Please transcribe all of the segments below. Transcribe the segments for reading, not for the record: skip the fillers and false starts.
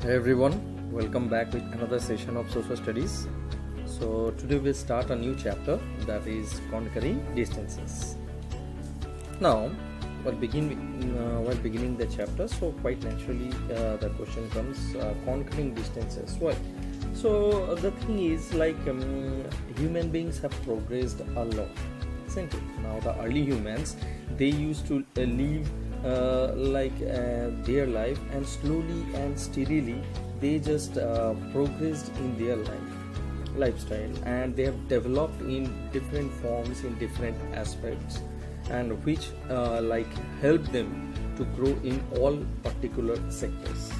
Hey everyone, welcome back with another session of social studies. So today we'll start a new chapter, that is conquering distances. Now while beginning the chapter, so quite naturally the question comes, conquering distances. Why? So the thing is, human beings have progressed a lot, isn't it? Now the early humans, they used to live their life, and slowly and steadily they just progressed in their lifestyle, and they have developed in different forms, in different aspects, and which help them to grow in all particular sectors.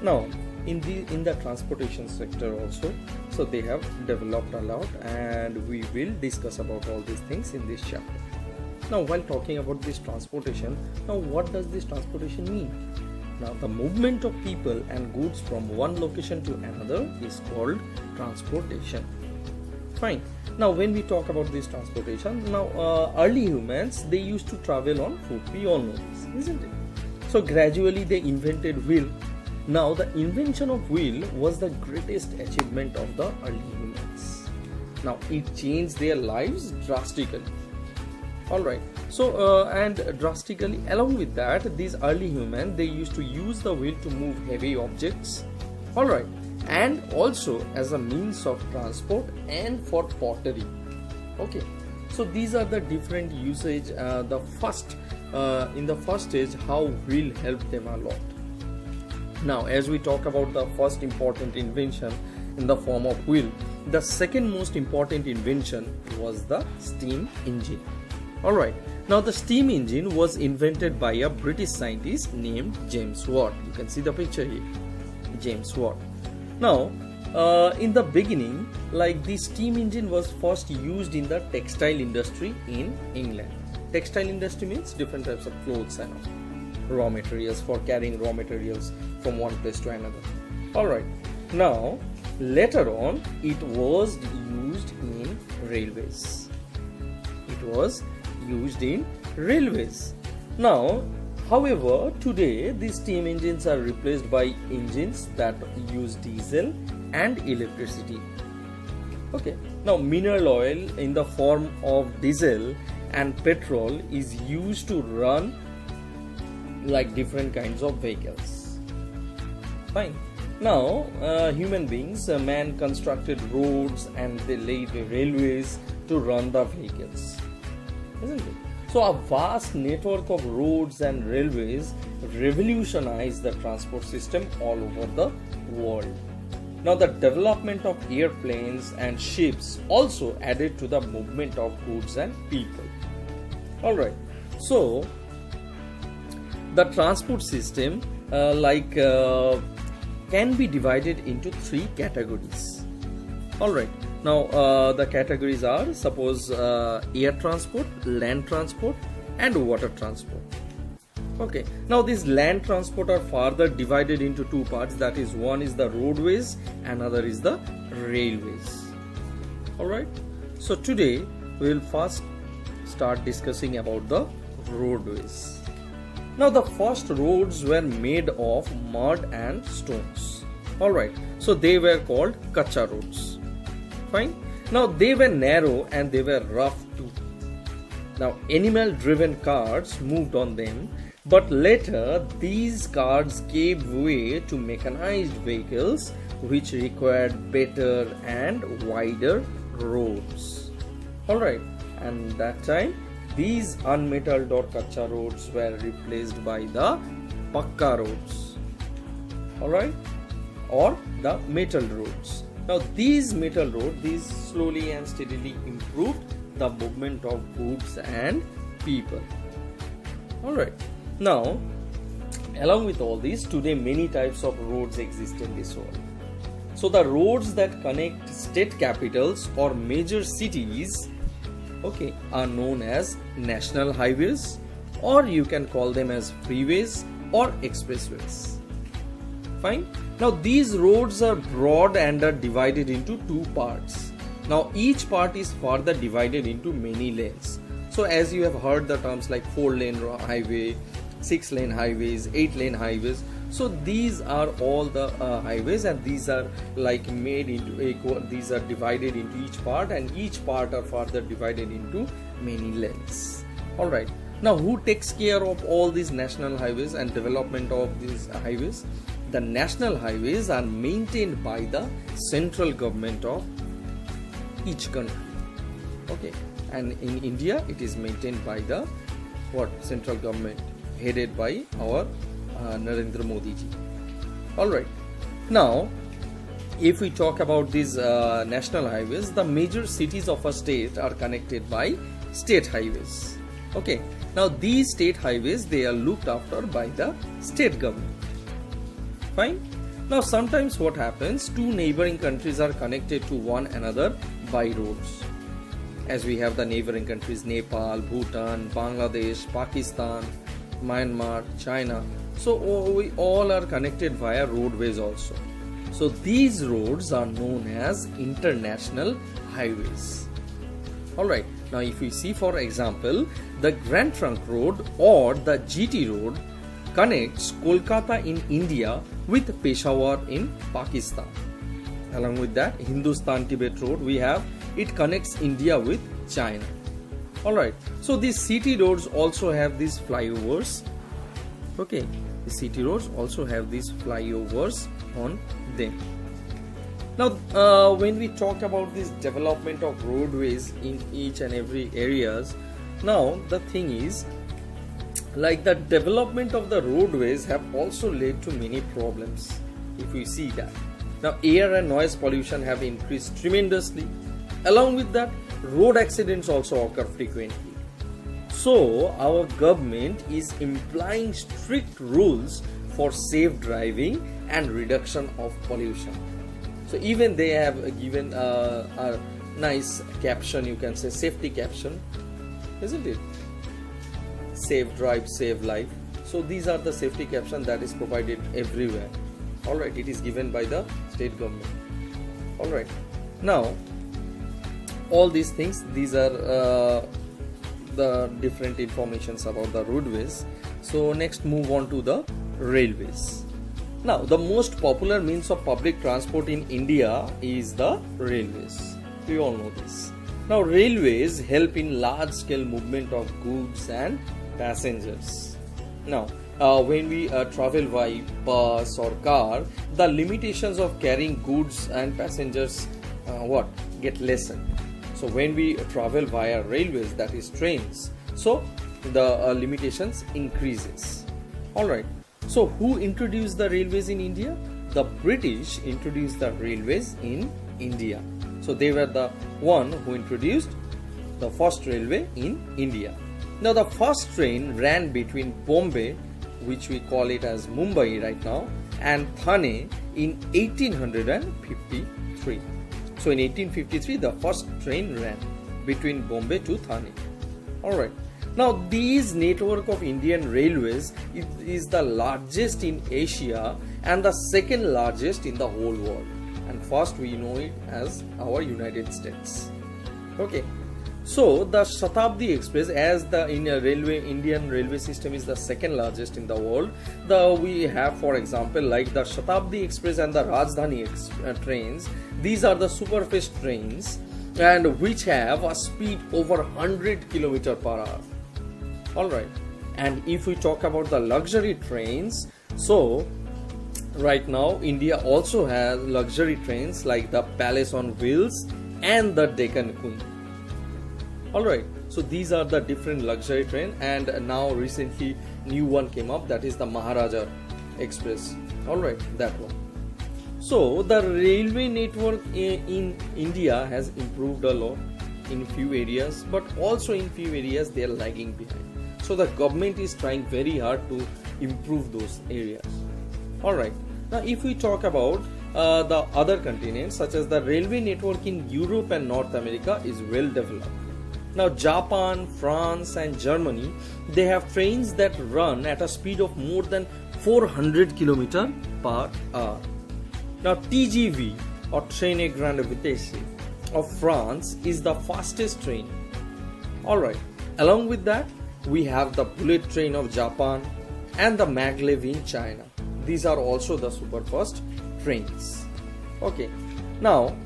Now in the transportation sector also, so they have developed a lot, and we will discuss about all these things in this chapter. Now while talking about this transportation, now what does this transportation mean? Now the movement of people and goods from one location to another is called transportation. Fine. Now when we talk about this transportation, now early humans, they used to travel on foot. We all know this, isn't it? So gradually they invented wheel. Now the invention of wheel was the greatest achievement of the early humans. Now it changed their lives drastically. Alright, so and drastically along with that, these early humans, they used to use the wheel to move heavy objects, alright, and also as a means of transport and for pottery. Okay, so these are the different usage. In the first stage, how wheel helped them a lot. Now as we talk about the first important invention in the form of wheel, the second most important invention was the steam engine. Alright, now the steam engine was invented by a British scientist named James Watt. You can see the picture here, James Watt. Now in the beginning, the steam engine was first used in the textile industry in England. Textile industry means different types of clothes and raw materials, for carrying raw materials from one place to another. Alright, now later on it was used in railways. Now, however, today these steam engines are replaced by engines that use diesel and electricity. Okay, now mineral oil in the form of diesel and petrol is used to run different kinds of vehicles. Fine. Now human beings, man constructed roads and they laid railways to run the vehicles, isn't it? So a vast network of roads and railways revolutionized the transport system all over the world. Now the development of airplanes and ships also added to the movement of goods and people. Alright, so the transport system can be divided into three categories. Alright, now the categories are, suppose air transport, land transport and water transport. Okay, now this land transport are further divided into two parts, that is, one is the roadways, another is the railways. Alright, so today we will first start discussing about the roadways. Now the first roads were made of mud and stones. Alright, so they were called kacha roads. Fine. Now they were narrow and they were rough too. Now animal driven cars moved on them, but later these cars gave way to mechanized vehicles which required better and wider roads. Alright, and that time these unmetalled or kacha roads were replaced by the pakka roads, alright, or the metal roads. Now these metal roads, these slowly and steadily improved the movement of goods and people. Alright, now along with all this, today many types of roads exist in this world. So the roads that connect state capitals or major cities, okay, are known as national highways, or you can call them as freeways or expressways. Fine. Now these roads are broad and are divided into two parts. Now each part is further divided into many lanes. So as you have heard the terms like 4-lane highway, 6-lane highways, 8-lane highways. So these are all the highways, and these are like made into these are divided into each part, and each part are further divided into many lanes. All right. Now, who takes care of all these national highways and development of these highways? The national highways are maintained by the central government of each country. Okay, and in India it is maintained by the central government headed by our Narendra Modi ji. All right. Now, if we talk about these national highways, the major cities of a state are connected by state highways. Okay. Now, these state highways, they are looked after by the state government. Fine. Now, sometimes what happens, two neighboring countries are connected to one another by roads. As we have the neighboring countries Nepal, Bhutan, Bangladesh, Pakistan, Myanmar, China. So we all are connected via roadways also. So these roads are known as international highways. Alright, now if we see, for example, the Grand Trunk Road or the GT Road connects Kolkata in India with Peshawar in Pakistan. Along with that, Hindustan-Tibet Road, we have, it connects India with China. Alright, so these city roads also have these flyovers. Okay, the city roads also have these flyovers on them. Now, when we talk about this development of roadways in each and every areas, now the thing is, like the development of the roadways have also led to many problems. If we see that, now air and noise pollution have increased tremendously. Along with that, road accidents also occur frequently. So our government is implying strict rules for safe driving and reduction of pollution. So even they have given a nice caption, you can say safety caption, isn't it? Safe drive, save life. So these are the safety captions that is provided everywhere. Alright, it is given by the state government. Alright, now all these things, these are the different informations about the roadways. So next, move on to the railways. Now, the most popular means of public transport in India is the railways. We all know this. Now, railways help in large scale movement of goods and passengers. Now, when we travel by bus or car, the limitations of carrying goods and passengers get lessened. So when we travel via railways, that is trains, so the limitations increases. Alright, so who introduced the railways in India? The British introduced the railways in India. So they were the one who introduced the first railway in India. Now the first train ran between Bombay, which we call it as Mumbai right now, and Thane in 1853. So in 1853, the first train ran between Bombay to Thane. Alright. Now this network of Indian railways is the largest in Asia and the second largest in the whole world. And first we know it as our United States. Okay. So the Shatabdi Express, as the Indian railway system is the second largest in the world, we have, for example, like the Shatabdi Express and the Rajdhani trains. These are the super fast trains, and which have a speed over 100 km per hour. All right. And if we talk about the luxury trains, so right now India also has luxury trains like the Palace on Wheels and the Deccan Queen. Alright, so these are the different luxury train, and now recently new one came up, that is the Maharaja Express. Alright, that one. So the railway network in India has improved a lot in few areas, but also in few areas they are lagging behind. So the government is trying very hard to improve those areas. Alright, now if we talk about the other continents, such as the railway network in Europe and North America is well developed. Now Japan, France and Germany, they have trains that run at a speed of more than 400 km per hour. Now TGV or Train à Grande Vitesse of France is the fastest train. Alright, along with that we have the bullet train of Japan and the maglev in China. these are also the superfast trains. Okay, now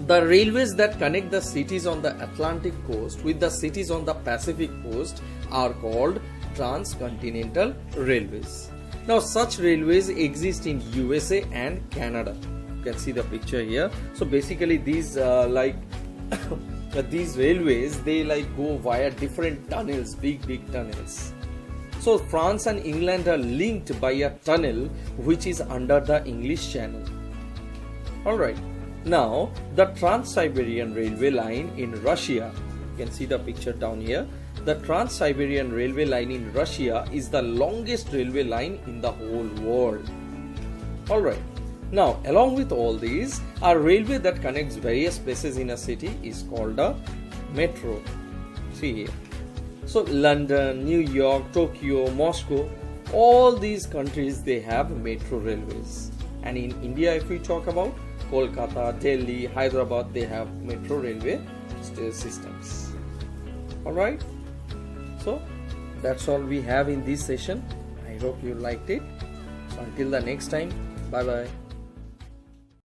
the railways that connect the cities on the Atlantic coast with the cities on the Pacific coast are called transcontinental railways. Now such railways exist in USA and Canada. You can see the picture here. So basically these these railways, they like go via different tunnels, big tunnels. So France and England are linked by a tunnel which is under the English Channel. Alright, now the Trans-Siberian Railway line in Russia, you can see the picture down here. The Trans-Siberian Railway line in Russia is the longest railway line in the whole world. Alright, now along with all these, a railway that connects various places in a city is called a metro. See here. So London, New York, Tokyo, Moscow, all these countries, they have metro railways. And in India, if we talk about Kolkata, Delhi, Hyderabad, they have metro railway systems. Alright, so that's all we have in this session. I hope you liked it. So until the next time, bye bye.